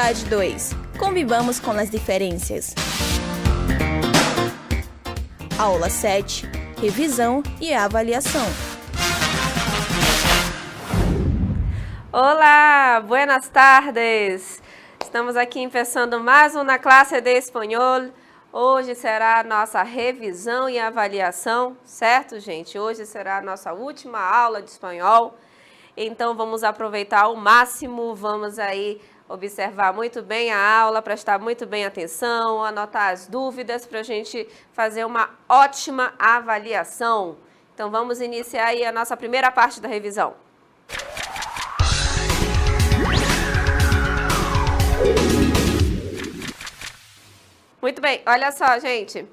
Atividade 2. Convivamos com as diferenças. Aula 7. Revisão e avaliação. Olá, buenas tardes. Estamos aqui começando mais uma classe de espanhol. Hoje será a nossa revisão e avaliação, certo, gente? Hoje será a nossa última aula de espanhol. Então, vamos aproveitar ao máximo, vamos aí observar muito bem a aula, prestar muito bem atenção, anotar as dúvidas para a gente fazer uma ótima avaliação. Então, vamos iniciar aí a nossa primeira parte da revisão. Muito bem, olha só, gente.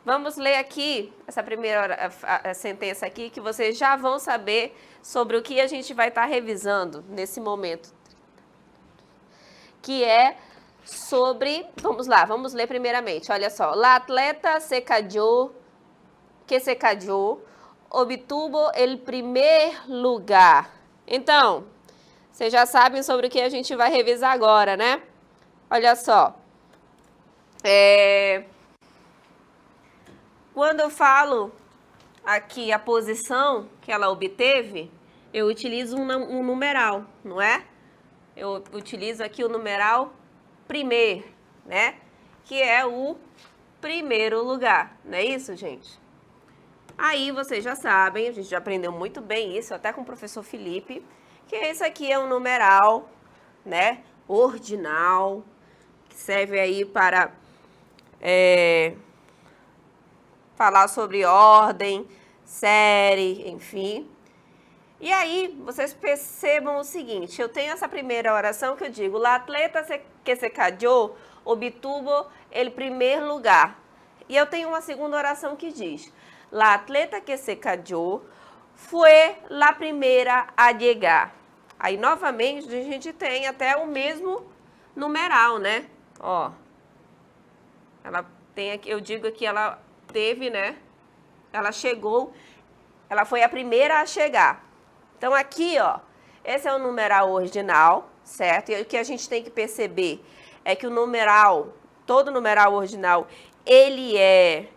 Vamos ler aqui essa primeira sentença aqui, que vocês já vão saber sobre o que a gente vai estar revisando nesse momento. Que é sobre... Vamos lá, vamos ler primeiramente. Olha só. La atleta se cayó, obtuvo el primer lugar. Então, vocês já sabem sobre o que a gente vai revisar agora, né? Olha só. Quando eu falo aqui a posição que ela obteve, eu utilizo um numeral, não é? Eu utilizo aqui o numeral primeiro, né? Que é o primeiro lugar, não é isso, gente? Aí vocês já sabem, a gente já aprendeu muito bem isso, até com o professor Felipe, que esse aqui é um numeral, né? Ordinal, que serve aí para... falar sobre ordem, série, enfim. E aí, vocês percebam o seguinte, eu tenho essa primeira oração que eu digo, la atleta que se cayó obtuvo el primer lugar. E eu tenho uma segunda oração que diz, la atleta que se cayó fue la primera a llegar. Aí, novamente, a gente tem até o mesmo numeral, né? Ó. Ela tem aqui, eu digo que ela teve, né? Ela chegou, ela foi a primeira a chegar. Então, aqui, ó, esse é o numeral ordinal, certo? E o que a gente tem que perceber é que o numeral, todo numeral ordinal, ele é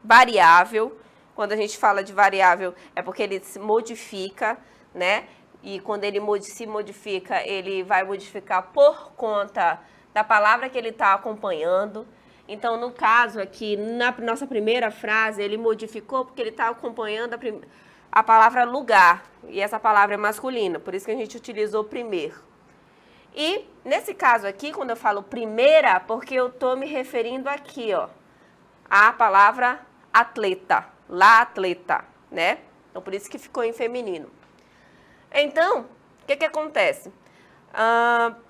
variável. Quando a gente fala de variável, é porque ele se modifica, né? E quando ele se modifica, ele vai modificar por conta da palavra que ele está acompanhando. Então, no caso aqui, na nossa primeira frase, ele modificou porque ele está acompanhando a palavra lugar. E essa palavra é masculina, por isso que a gente utilizou primeiro. E, nesse caso aqui, quando eu falo primeira, porque eu estou me referindo aqui, ó, à palavra atleta, la atleta, né? Então, por isso que ficou em feminino. Então, o que acontece?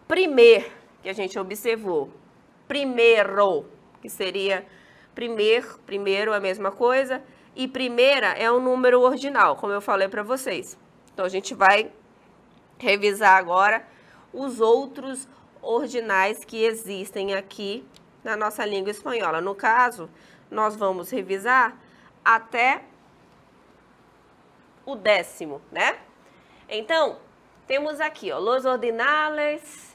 Primeiro, que a gente observou, primeiro, que seria primeiro a mesma coisa, e primeira é um número ordinal, como eu falei para vocês. Então, a gente vai revisar agora os outros ordinais que existem aqui na nossa língua espanhola. No caso, nós vamos revisar até o 10º, né? Então, temos aqui, ó, los ordinales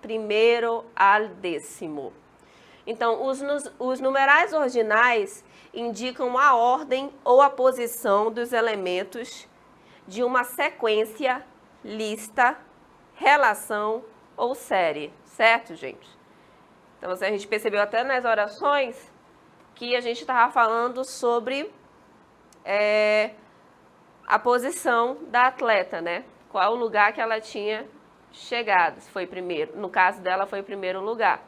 primero al 10º. Então, os numerais ordinais indicam a ordem ou a posição dos elementos de uma sequência, lista, relação ou série, certo, gente? Então, a gente percebeu até nas orações que a gente estava falando sobre a posição da atleta, né? Qual o lugar que ela tinha chegado, se foi primeiro. No caso dela, foi primeiro lugar.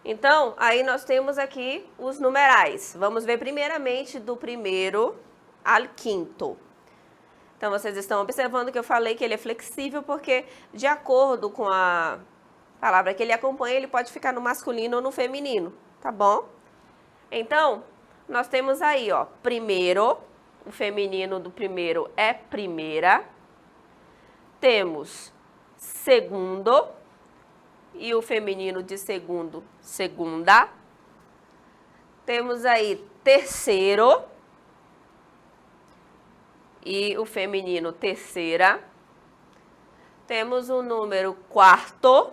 Então, aí nós temos aqui os numerais. Vamos ver primeiramente do primeiro ao 5º. Então, vocês estão observando que eu falei que ele é flexível porque, de acordo com a palavra que ele acompanha, ele pode ficar no masculino ou no feminino, tá bom? Então, nós temos aí, ó, primeiro, o feminino do primeiro é primeira. Temos segundo, e o feminino de segundo, segunda. Temos aí terceiro, e o feminino terceira. temos o número quarto,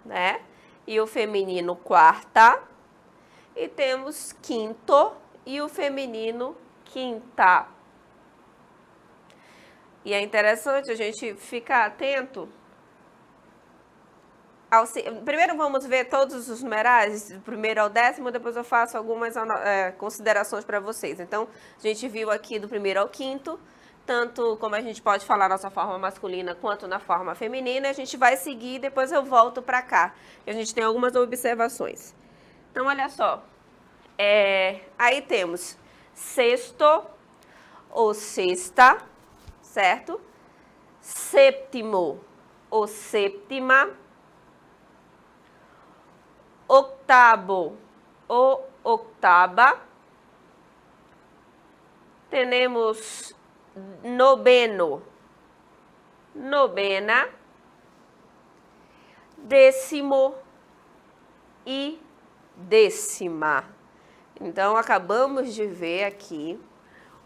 né? E o feminino quarta. E temos quinto e o feminino quinta. E é interessante a gente ficar atento. Primeiro vamos ver todos os numerais, do primeiro ao décimo, depois eu faço algumas considerações para vocês. Então, a gente viu aqui do primeiro ao quinto, tanto como a gente pode falar na nossa forma masculina quanto na forma feminina. A gente vai seguir e depois eu volto para cá, que a gente tem algumas observações. Então, olha só. Aí temos sexto ou sexta, certo? Sétimo ou séptima. Octavo ou octava. Temos noveno, novena. Décimo e décima. Então, acabamos de ver aqui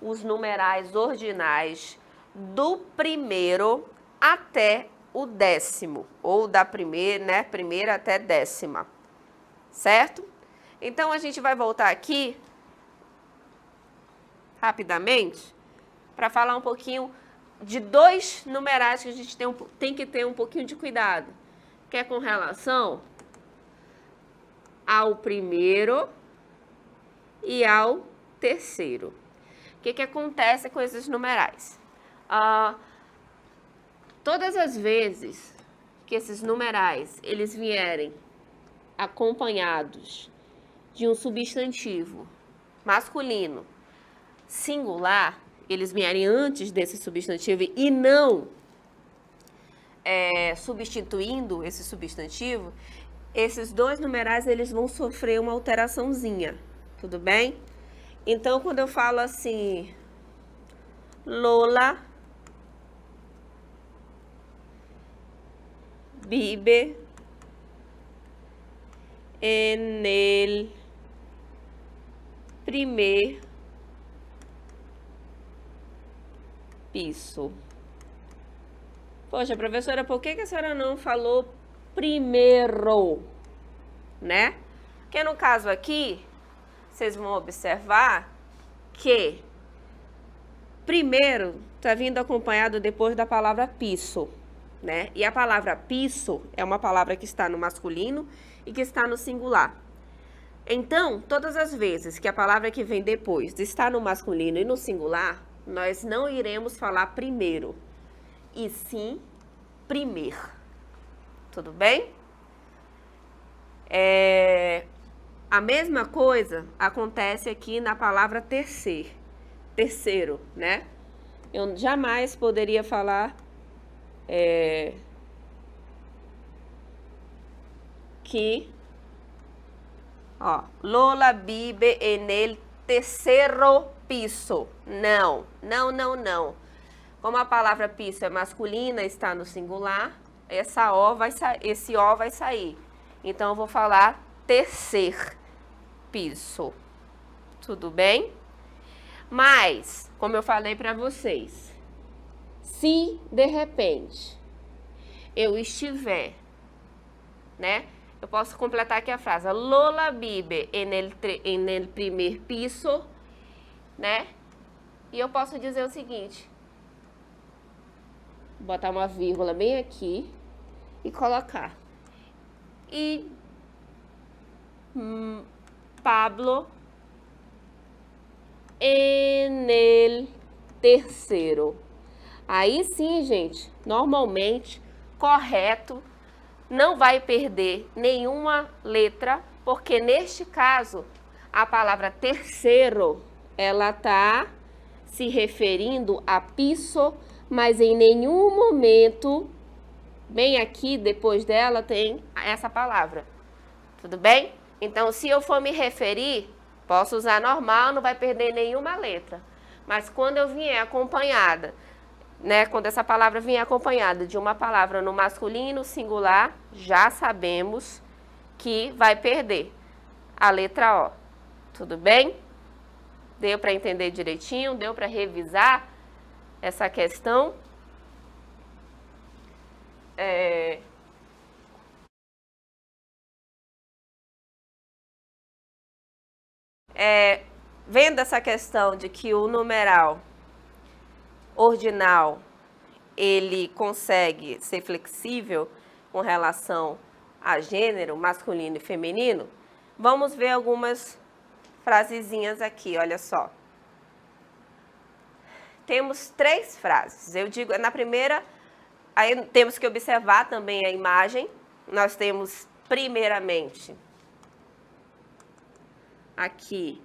os numerais ordinais do primeiro até o décimo, ou da primeira, né, primeira até décima, certo? Então, a gente vai voltar aqui, rapidamente, para falar um pouquinho de dois numerais que a gente tem que ter um pouquinho de cuidado, que é com relação ao primeiro e ao terceiro. O que acontece com esses numerais? Todas as vezes que esses numerais eles vierem acompanhados de um substantivo masculino singular, eles vierem antes desse substantivo e não substituindo esse substantivo, esses dois numerais eles vão sofrer uma alteraçãozinha. Tudo bem? Então, quando eu falo assim, Lola vive en el primer piso. Poxa, professora, por que a senhora não falou primeiro, né? Porque no caso aqui, vocês vão observar que primeiro está vindo acompanhado depois da palavra piso, né? E a palavra piso é uma palavra que está no masculino e que está no singular. Então, todas as vezes que a palavra que vem depois está no masculino e no singular, nós não iremos falar primeiro, e sim primeiro. Tudo bem? A mesma coisa acontece aqui na palavra terceiro, né? Eu jamais poderia falar que, Lola vive en el tercero piso. Não. Como a palavra piso é masculina, está no singular, esse O vai sair. Então, eu vou falar terceiro piso. Tudo bem? Mas, como eu falei para vocês, se de repente eu estiver, né? Eu posso completar aqui a frase. Lola vive en el primer piso, né? E eu posso dizer o seguinte. Botar uma vírgula bem aqui e colocar. E Pablo en el terceiro. Aí sim, gente, normalmente, correto, não vai perder nenhuma letra, porque neste caso, a palavra terceiro, ela tá se referindo a piso, mas em nenhum momento, bem aqui, depois dela, tem essa palavra. Tudo bem? Então, se eu for me referir, posso usar normal, não vai perder nenhuma letra. Mas quando eu vier acompanhada, né, quando essa palavra vier acompanhada de uma palavra no masculino singular, já sabemos que vai perder a letra O. Tudo bem? Deu para entender direitinho? Deu para revisar essa questão? vendo essa questão de que o numeral ordinal ele consegue ser flexível com relação a gênero masculino e feminino, vamos ver algumas frasezinhas aqui, olha só. Temos 3 frases. Eu digo, na primeira, aí temos que observar também a imagem. Nós temos, primeiramente, aqui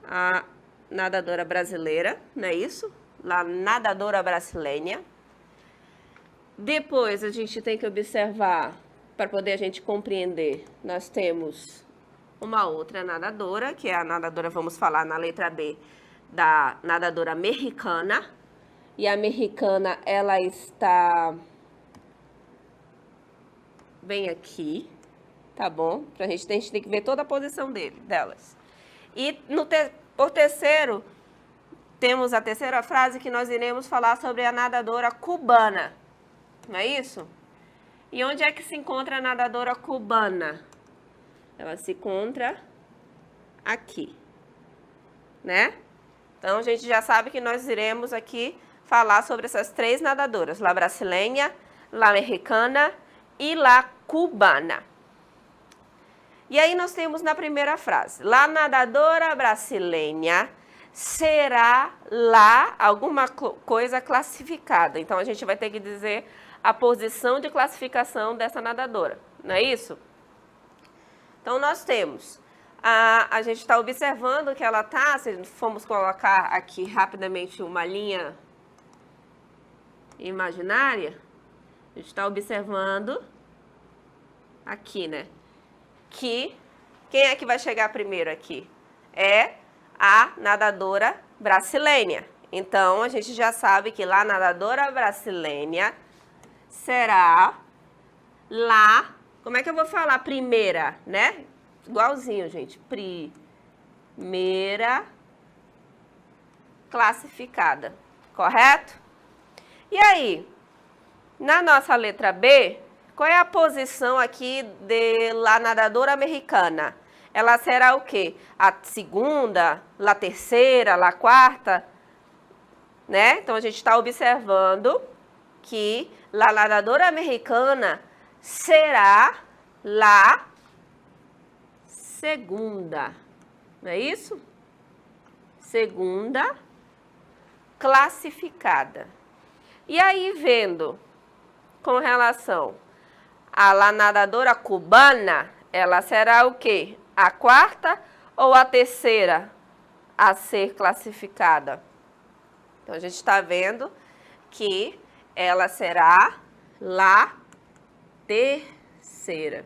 a nadadora brasileira, não é isso? A nadadora brasileira. Depois a gente tem que observar, para poder a gente compreender, nós temos uma outra nadadora, que é a nadadora, vamos falar na letra B, da nadadora mexicana. E a mexicana, ela está bem aqui, tá bom? A gente tem que ver toda a posição delas. E por terceiro, temos a terceira frase que nós iremos falar sobre a nadadora cubana, não é isso? E onde é que se encontra a nadadora cubana? Ela se encontra aqui, né? Então, a gente já sabe que nós iremos aqui falar sobre essas 3 nadadoras, la brasileña, la mexicana e la cubana. E aí nós temos na primeira frase, la nadadora brasileña será lá alguma coisa classificada. Então, a gente vai ter que dizer a posição de classificação dessa nadadora, não é isso? Então, nós temos, a gente está observando que ela está, se formos colocar aqui rapidamente uma linha imaginária, a gente está observando aqui, né? Que quem é que vai chegar primeiro aqui? É a nadadora brasileña. Então, a gente já sabe que lá a nadadora brasileña será lá, como é que eu vou falar? Primeira, né? Igualzinho, gente. Primeira classificada, correto? E aí, na nossa letra B, qual é a posição aqui de la nadadora mexicana? Ela será o quê? A segunda, a terceira, a quarta, né? Então, a gente está observando que la nadadora mexicana será la segunda, não é isso? Segunda classificada. E aí, vendo com relação a la nadadora cubana, ela será o quê? A quarta ou a terceira a ser classificada? Então, a gente está vendo que ela será la terceira.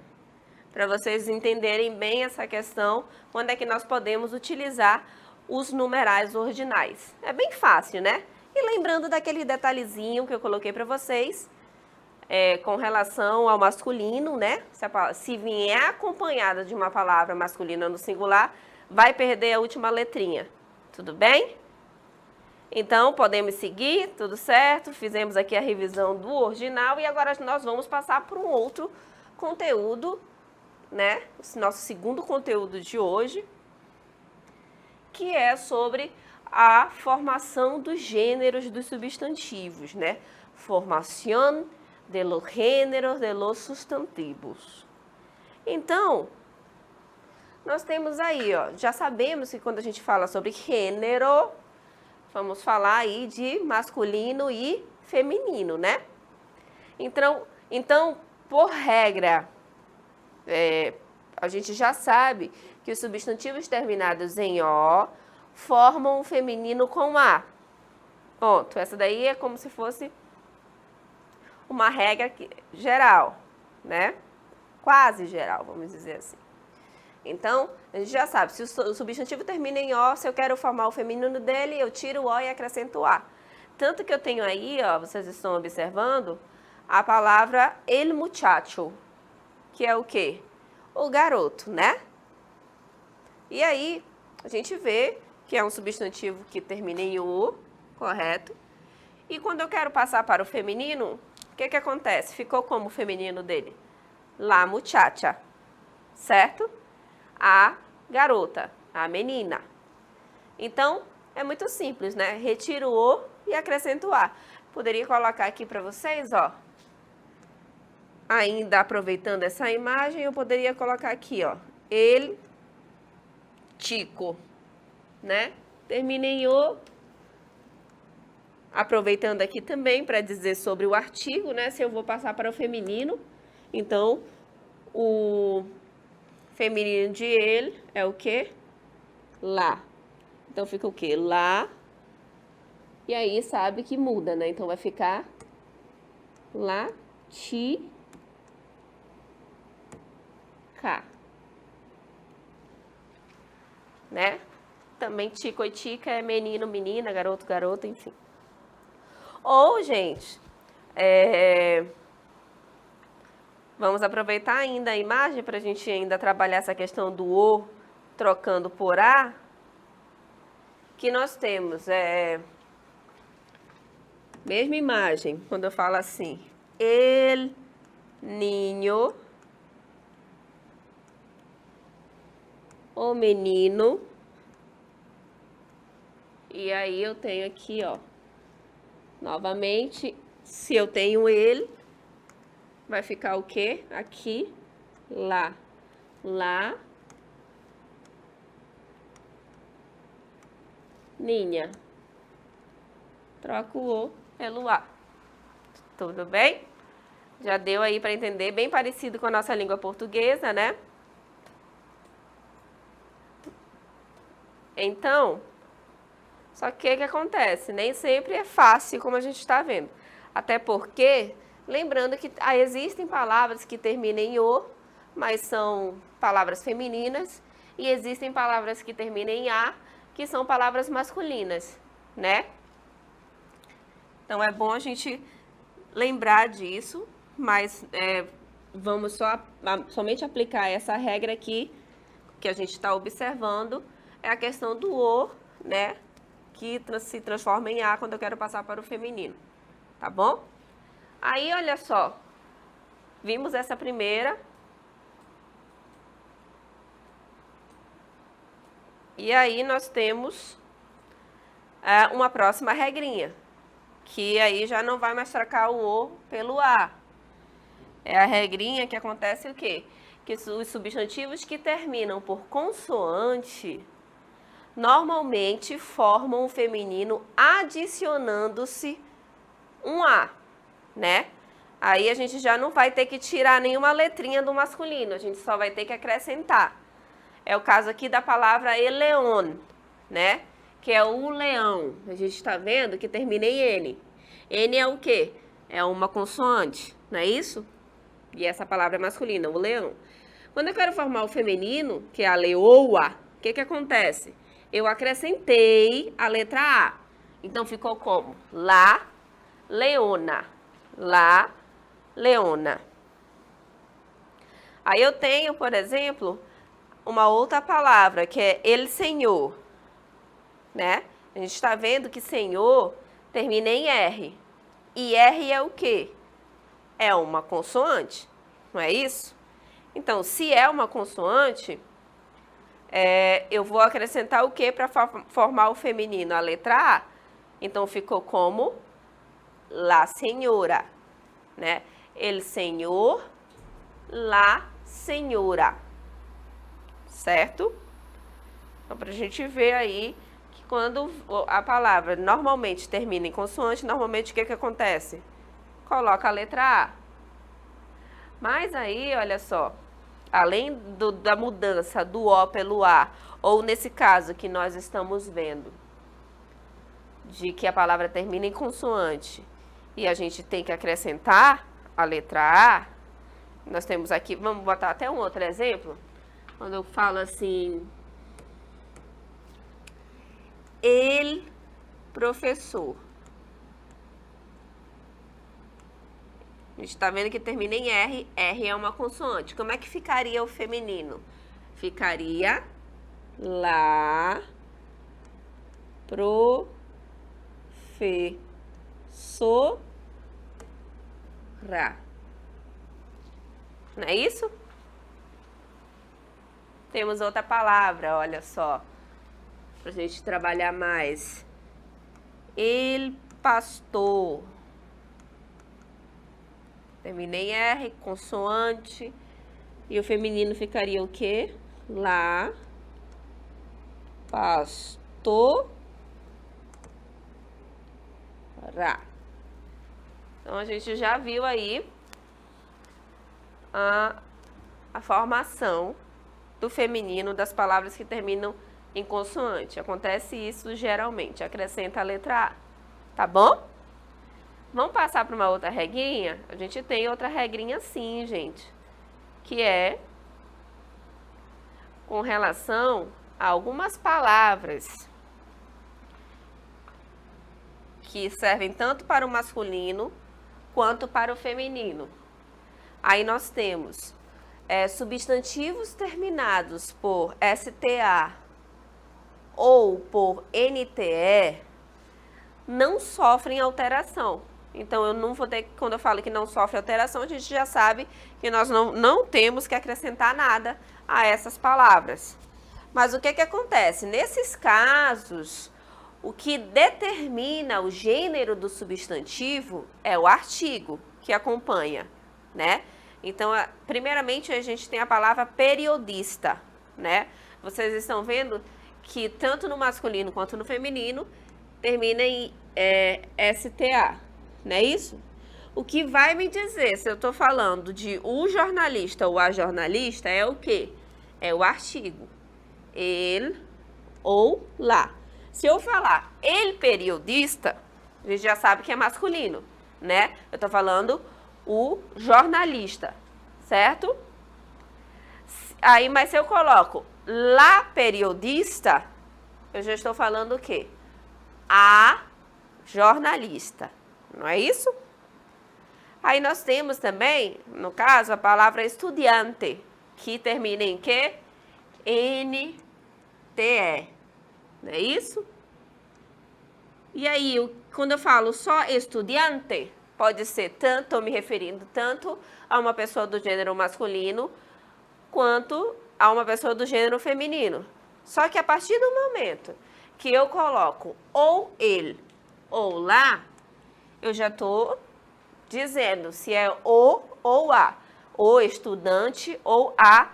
Para vocês entenderem bem essa questão, quando é que nós podemos utilizar os numerais ordinais. É bem fácil, né? E lembrando daquele detalhezinho que eu coloquei para vocês, com relação ao masculino, né? Se vier acompanhada de uma palavra masculina no singular, vai perder a última letrinha. Tudo bem? Então, podemos seguir, tudo certo? Fizemos aqui a revisão do ordinal e agora nós vamos passar para um outro conteúdo, né? O nosso segundo conteúdo de hoje, que é sobre a formação dos gêneros dos substantivos, né? Formación de los géneros de los sustantivos. Então, nós temos aí, ó, já sabemos que quando a gente fala sobre gênero, vamos falar aí de masculino e feminino, né? Então por regra, a gente já sabe que os substantivos terminados em O formam o feminino com A. Ponto. Essa daí é como se fosse uma regra geral, né? Quase geral, vamos dizer assim. Então, a gente já sabe, se o substantivo termina em O, se eu quero formar o feminino dele, eu tiro o O e acrescento o A. Tanto que eu tenho aí, ó, vocês estão observando, a palavra el muchacho, que é o quê? O garoto, né? E aí, a gente vê que é um substantivo que termina em U, correto? E quando eu quero passar para o feminino, o que acontece? Ficou como o feminino dele? La muchacha, certo? A garota, a menina. Então, é muito simples, né? Retiro o e acrescento o a. Poderia colocar aqui para vocês, ó. Ainda aproveitando essa imagem, eu poderia colocar aqui, ó. El chico, né? Termina em o. Aproveitando aqui também para dizer sobre o artigo, né? Se eu vou passar para o feminino, então o feminino de ele é o quê? Lá. Então fica o quê? Lá. E aí sabe que muda, né? Então vai ficar lá, ti, cá. Né? Também tico e tica é menino, menina, garoto, garota, enfim. Ou, gente, vamos aproveitar ainda a imagem para a gente ainda trabalhar essa questão do o trocando por a, que nós temos, mesma imagem, quando eu falo assim, el niño, o menino, e aí eu tenho aqui, ó, novamente, se eu tenho ele, vai ficar o quê? Aqui, lá, lá, ninha. Troco o pelo a. Tudo bem? Já deu aí para entender, bem parecido com a nossa língua portuguesa, né? Então, só que o que acontece? Nem sempre é fácil, como a gente está vendo. Até porque, lembrando que existem palavras que terminam em o, mas são palavras femininas, e existem palavras que terminam em a, que são palavras masculinas, né? Então, é bom a gente lembrar disso, mas vamos somente aplicar essa regra aqui, que a gente está observando, é a questão do o, né? Que se transforma em a quando eu quero passar para o feminino, tá bom? Aí, olha só, vimos essa primeira. E aí nós temos uma próxima regrinha, que aí já não vai mais trocar o o pelo a. É a regrinha que acontece o quê? Que os substantivos que terminam por consoante normalmente formam o feminino adicionando-se um a, né? Aí a gente já não vai ter que tirar nenhuma letrinha do masculino, a gente só vai ter que acrescentar. É o caso aqui da palavra eleon, né? Que é o leão. A gente está vendo que termina em N. N é o quê? É uma consoante, não é isso? E essa palavra é masculina, o leão. Quando eu quero formar o feminino, que é a leoa, o que acontece? Eu acrescentei a letra A. Então, ficou como? La, leona. La, leona. Aí eu tenho, por exemplo, uma outra palavra, que é el senhor, né? A gente está vendo que senhor termina em R. E R é o quê? É uma consoante, não é isso? Então, se é uma consoante, eu vou acrescentar o quê para formar o feminino? A letra A. Então, ficou como la senhora, né? El senhor, la senhora. Certo? Então, para a gente ver aí que quando a palavra normalmente termina em consoante, normalmente o que acontece? Coloca a letra A. Mas aí, olha só, além da mudança do O pelo A, ou nesse caso que nós estamos vendo, de que a palavra termina em consoante e a gente tem que acrescentar a letra A, nós temos aqui, vamos botar até um outro exemplo, quando eu falo assim, el professor. A gente está vendo que termina em R, R é uma consoante. Como é que ficaria o feminino? Ficaria la professora. Ra. Não é isso? Temos outra palavra, olha só, para a gente trabalhar mais. El pastor. Terminei em R, consoante. E o feminino ficaria o quê? Lá. Pastor. Ra. Então, a gente já viu aí a formação do feminino das palavras que terminam em consoante. Acontece isso geralmente. Acrescenta a letra A. Tá bom? Vamos passar para uma outra regrinha? A gente tem outra regrinha sim, gente. Que é com relação a algumas palavras que servem tanto para o masculino quanto para o feminino. Aí nós temos substantivos terminados por STA ou por NTE não sofrem alteração. Então, eu não vou ter, quando eu falo que não sofre alteração, a gente já sabe que nós não temos que acrescentar nada a essas palavras. Mas o que acontece? Nesses casos, o que determina o gênero do substantivo é o artigo que acompanha, né? Então, primeiramente, a gente tem a palavra periodista, né? Vocês estão vendo que tanto no masculino quanto no feminino termina em STA, não é isso? O que vai me dizer se eu estou falando de o jornalista ou a jornalista é o quê? É o artigo. Ele ou lá. Se eu falar ele periodista, a gente já sabe que é masculino, né? Eu estou falando o jornalista, certo? Aí, mas se eu coloco lá periodista, eu já estou falando o quê? A jornalista, não é isso? Aí nós temos também, no caso, a palavra estudiante, que termina em quê? NTE, não é isso? E aí, quando eu falo só estudante, pode ser tanto, estou me referindo tanto a uma pessoa do gênero masculino, quanto a uma pessoa do gênero feminino. Só que a partir do momento que eu coloco ou ele ou lá, eu já estou dizendo se é o ou a. O estudante ou a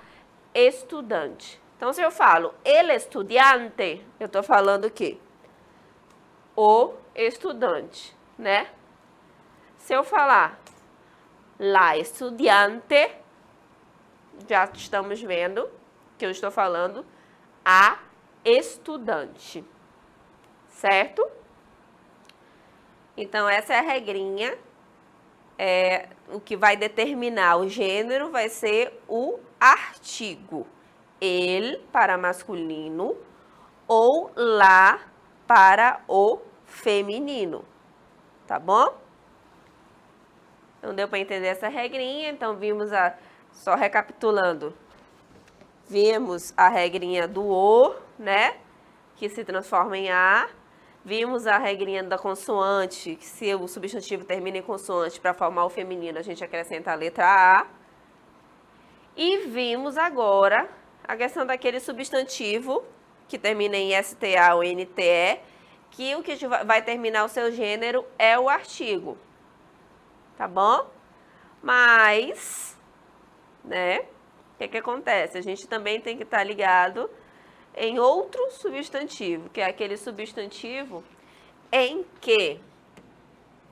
estudante. Então, se eu falo el estudiante, eu estou falando o quê? O estudante, né? Se eu falar la estudiante, já estamos vendo que eu estou falando a estudante, certo? Então, essa é a regrinha. O que vai determinar o gênero vai ser o artigo. El para masculino ou lá para o feminino, tá bom? Então, deu para entender essa regrinha. Então, vimos só recapitulando, vimos a regrinha do o, né, que se transforma em a. Vimos a regrinha da consoante, que se o substantivo termina em consoante, para formar o feminino, a gente acrescenta a letra A. E vimos agora a questão daquele substantivo que termina em STA ou NTE, que o que vai terminar o seu gênero é o artigo. Tá bom? Mas, né, o que acontece? A gente também tem que estar ligado em outro substantivo, que é aquele substantivo em que,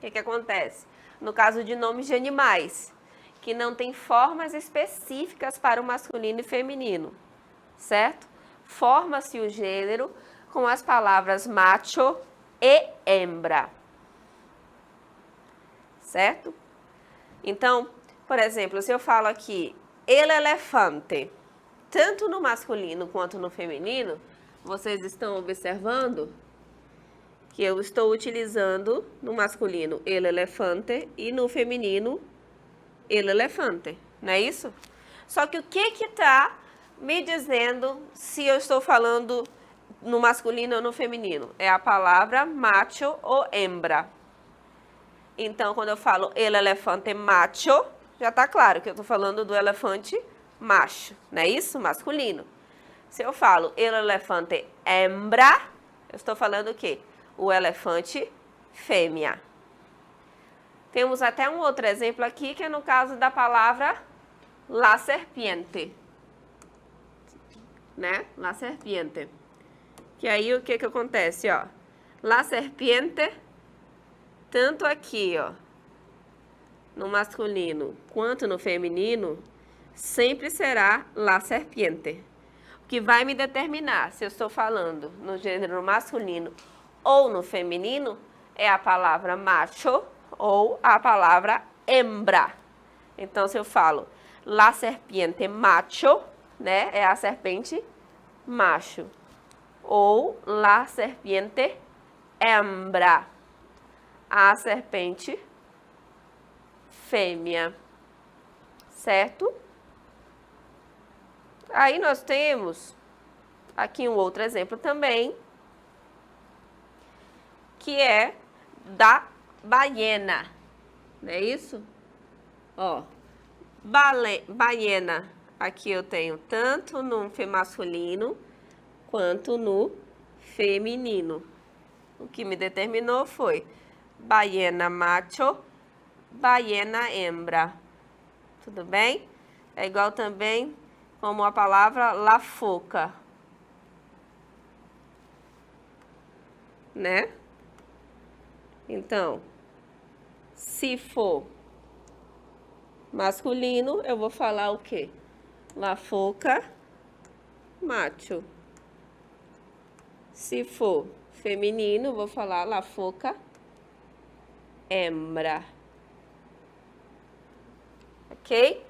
o que acontece? No caso de nomes de animais, que não tem formas específicas para o masculino e feminino, certo? Forma-se o gênero com as palavras macho e hembra, certo? Então, por exemplo, se eu falo aqui, el elefante, tanto no masculino quanto no feminino, vocês estão observando que eu estou utilizando no masculino el elefante e no feminino el elefante, não é isso? Só que o que está me dizendo se eu estou falando no masculino ou no feminino? É a palavra macho ou hembra. Então, quando eu falo el elefante macho, já tá claro que eu tô falando do elefante macho, não é isso? Masculino. Se eu falo el elefante hembra, eu estou falando o quê? O elefante fêmea. Temos até um outro exemplo aqui, que é no caso da palavra la serpiente. Né? La serpiente. Que aí o que que acontece, ó? La serpiente, tanto aqui, ó, no masculino quanto no feminino, sempre será la serpiente. O que vai me determinar se eu estou falando no gênero masculino ou no feminino é a palavra macho ou a palavra hembra. Então, se eu falo la serpiente macho, né, é a serpente macho. Ou la serpiente hembra, a serpente fêmea, certo? Aí nós temos aqui um outro exemplo também, que é da baiana, não é isso? Ó, baiana, aqui eu tenho tanto no masculino quanto no feminino. O que me determinou foi baiana macho, baiana hembra. Tudo bem? É igual também como a palavra la foca, né? Então, se for masculino, eu vou falar o quê? La foca macho. Se for feminino, vou falar la foca hembra. Ok?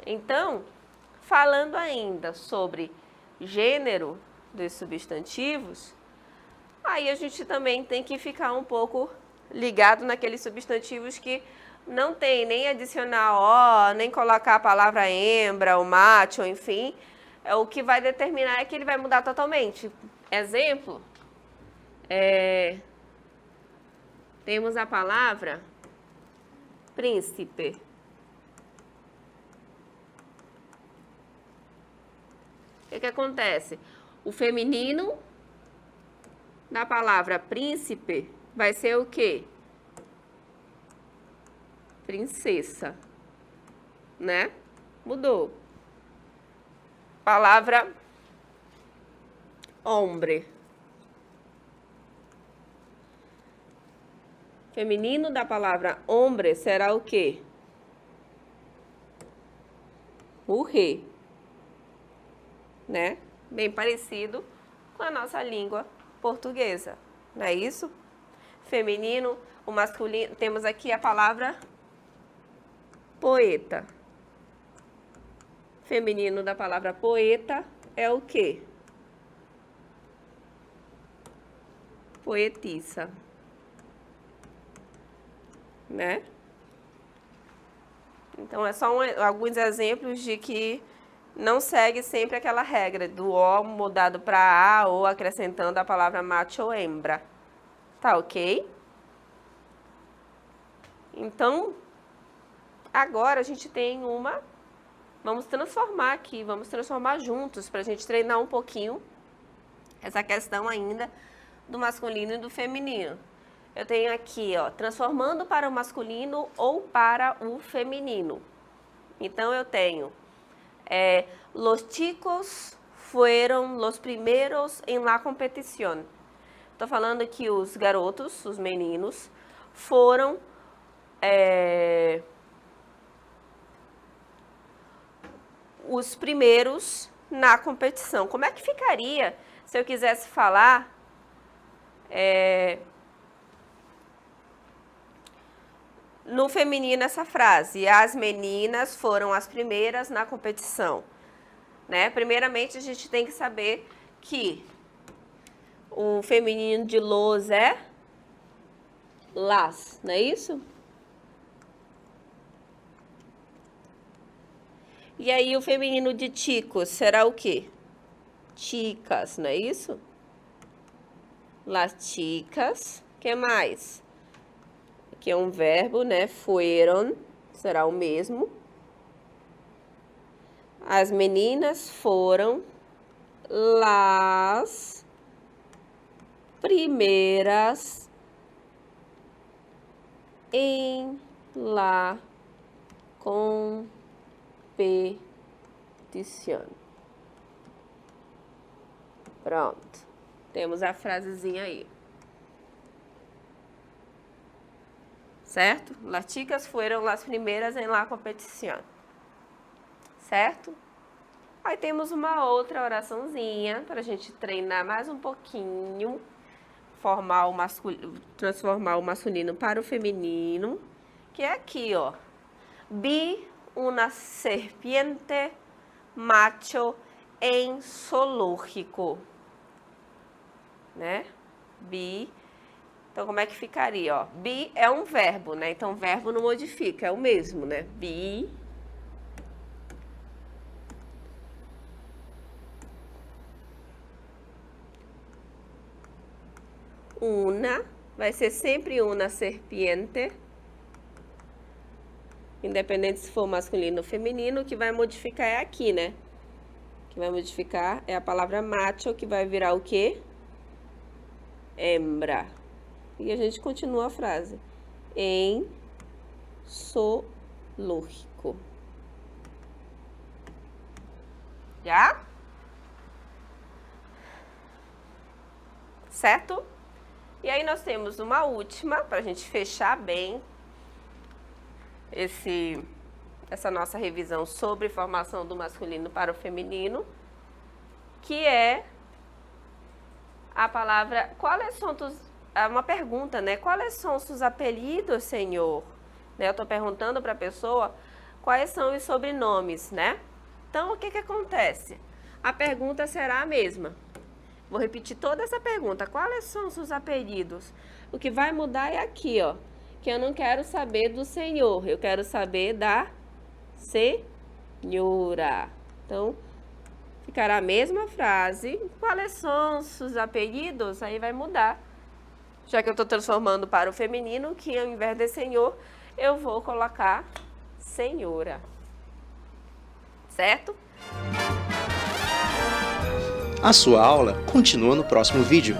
Então, falando ainda sobre gênero dos substantivos, aí a gente também tem que ficar um pouco ligado naqueles substantivos que não tem nem adicionar o, nem colocar a palavra hembra, ou macho, enfim. O que vai determinar é que ele vai mudar totalmente. Exemplo, temos a palavra príncipe. O que acontece? O feminino da palavra príncipe vai ser o quê? Princesa, né? Mudou. Palavra hombre. Feminino da palavra hombre será o quê? Mujer, né? Bem parecido com a nossa língua portuguesa, não é isso? Feminino, o masculino, temos aqui a palavra poeta. Feminino da palavra poeta é o quê? Poetisa, né? Então, é só alguns exemplos de que não segue sempre aquela regra do O mudado para A ou acrescentando a palavra macho ou hembra. Tá ok? Então, agora a gente tem uma... Vamos transformar aqui, vamos transformar juntos para a gente treinar um pouquinho essa questão ainda do masculino e do feminino. Eu tenho aqui, ó, transformando para o masculino ou para o feminino. Então, eu tenho... los chicos fueron los primeros en la competición. Estou falando que os garotos, os meninos, foram os primeiros na competição. Como é que ficaria se eu quisesse falar no feminino essa frase? As meninas foram as primeiras na competição, né? Primeiramente, a gente tem que saber que o feminino de los é las, não é isso? E aí, o feminino de chicos será o quê? Chicas, não é isso? Las chicas. O que mais? que é um verbo, né? Fueron, será o mesmo. As meninas foram las primeras em la competición. Pronto. Temos a frasezinha aí. Certo? Las chicas fueron las primeras en la competición. Certo? Aí temos uma outra oraçãozinha para a gente treinar mais um pouquinho, transformar o masculino para o feminino, que é aqui, ó. Vi una serpiente macho en zoológico, né? Vi. Então, como é que ficaria, ó? Vi é um verbo, né? Então, o verbo não modifica, é o mesmo, né? Vi. Una, vai ser sempre una serpiente, independente se for masculino ou feminino, o que vai modificar é aqui, né? O que vai modificar é a palavra macho, que vai virar o quê? Hembra. E a gente continua a frase. Em zoológico. Já? Certo? E aí nós temos uma última, para a gente fechar bem essa nossa revisão sobre formação do masculino para o feminino, que é a palavra, uma pergunta, né? Quais são os seus apelidos, Senhor? Né? Eu estou perguntando para a pessoa quais são os sobrenomes, né? Então, o que acontece? A pergunta será a mesma. Vou repetir toda essa pergunta. Quais são os seus apelidos? O que vai mudar é aqui, ó. Que eu não quero saber do Senhor, eu quero saber da Senhora. Então, ficará a mesma frase. Quais são os seus apelidos? Aí vai mudar. Já que eu estou transformando para o feminino, que ao invés de Senhor, eu vou colocar Senhora. Certo? A sua aula continua no próximo vídeo.